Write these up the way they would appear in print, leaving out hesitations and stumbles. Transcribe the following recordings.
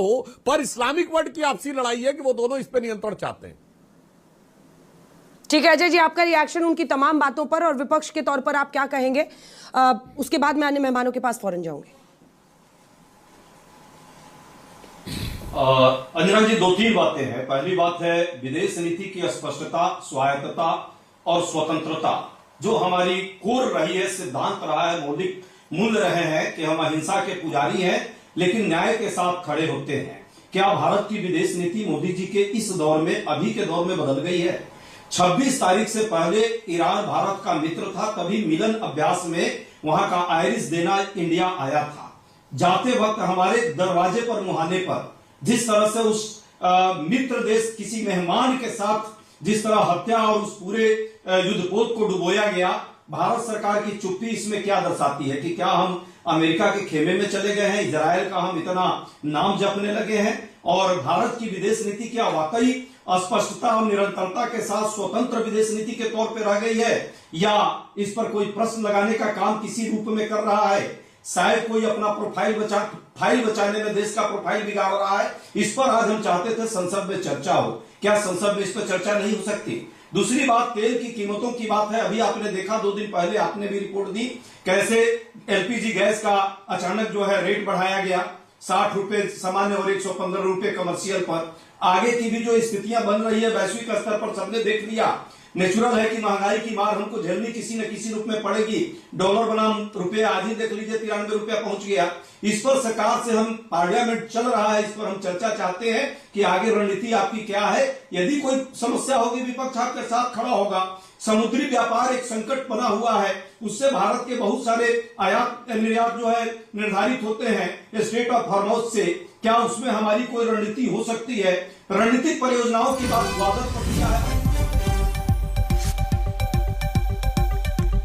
हो, पर Islamic world की आपसी लड़ाई है कि वो दोनों इस पे नियंत्रण चाहते हैं। ठीक है अजय जी, आपका रिएक्शन उनकी तमाम बातों पर और विपक्ष के तौर पर आप क्या कहेंगे? उसके बाद मैं अन्य मेहमानों के पास फौरन जाऊंगी। अंजना जी, दो तीन बातें हैं। पहली बात है विदेश नीति की स्पष्टता, स्वायत्तता और स्वतंत्रता, जो हमारी कोर रही है, सिद्धांत रहा है, मौलिक मूल्य रहे हैं कि हम अहिंसा के पुजारी हैं लेकिन न्याय के साथ खड़े होते हैं। क्या भारत की विदेश नीति मोदी जी के इस दौर में, अभी के दौर में बदल गई है? 26 तारीख से पहले ईरान भारत का मित्र था, कभी मिलन अभ्यास में वहां का आयरिस देना इंडिया आया था। जाते वक्त हमारे दरवाजे पर, मुहाने पर जिस तरह से उस मित्र देश किसी मेहमान के साथ जिस तरह हत्या और उस पूरे युद्धपोत को डुबोया गया, भारत सरकार की चुप्पी इसमें क्या दर्शाती है कि क्या हम अमेरिका के खेमे में चले गए हैं? इजराइल का हम इतना नाम जपने लगे हैं? और भारत की विदेश नीति क्या वाकई स्पष्टता और निरंतरता के साथ स्वतंत्र विदेश नीति के तौर पर रह गई है, या इस पर कोई प्रश्न लगाने का काम किसी रूप में कर रहा है? शायद कोई अपना फाइल बचाने में देश का प्रोफाइल बिगाड़ रहा है। इस पर आज हम चाहते थे संसद में चर्चा हो। क्या संसद में इस पर चर्चा नहीं हो सकती? दूसरी बात, तेल की कीमतों की बात है। अभी आपने देखा, 2 दिन पहले आपने भी रिपोर्ट दी, कैसे एलपीजी गैस का अचानक जो है रेट बढ़ाया गया, 60 रुपए सामान्य और 115 रुपए कमर्शियल पर। आगे की भी जो स्थितियां बन रही है वैश्विक स्तर पर सबने देख लिया। नेचुरल है कि महंगाई की मार हमको झेलनी किसी न किसी रूप में पड़ेगी। डॉलर बनाम रुपया आज ही देख लीजिए 93 रुपया पहुंच गया। इस पर सरकार से हम, पार्लियामेंट चल रहा है, इस पर हम चर्चा चाहते हैं कि आगे रणनीति आपकी क्या है। यदि कोई समस्या होगी, विपक्ष आपके साथ खड़ा होगा। समुद्री व्यापार एक संकट बना हुआ है, उससे भारत के बहुत सारे आयात निर्यात जो है निर्धारित होते हैं स्ट्रेट ऑफ हॉर्मोज से। क्या उसमें हमारी कोई रणनीति हो सकती है? रणनीतिक परियोजनाओं की बात स्वागत प्रक्रिया है।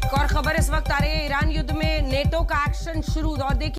और खबर इस वक्त आ रही है, ईरान युद्ध में नेटो का एक्शन शुरू। और देखिए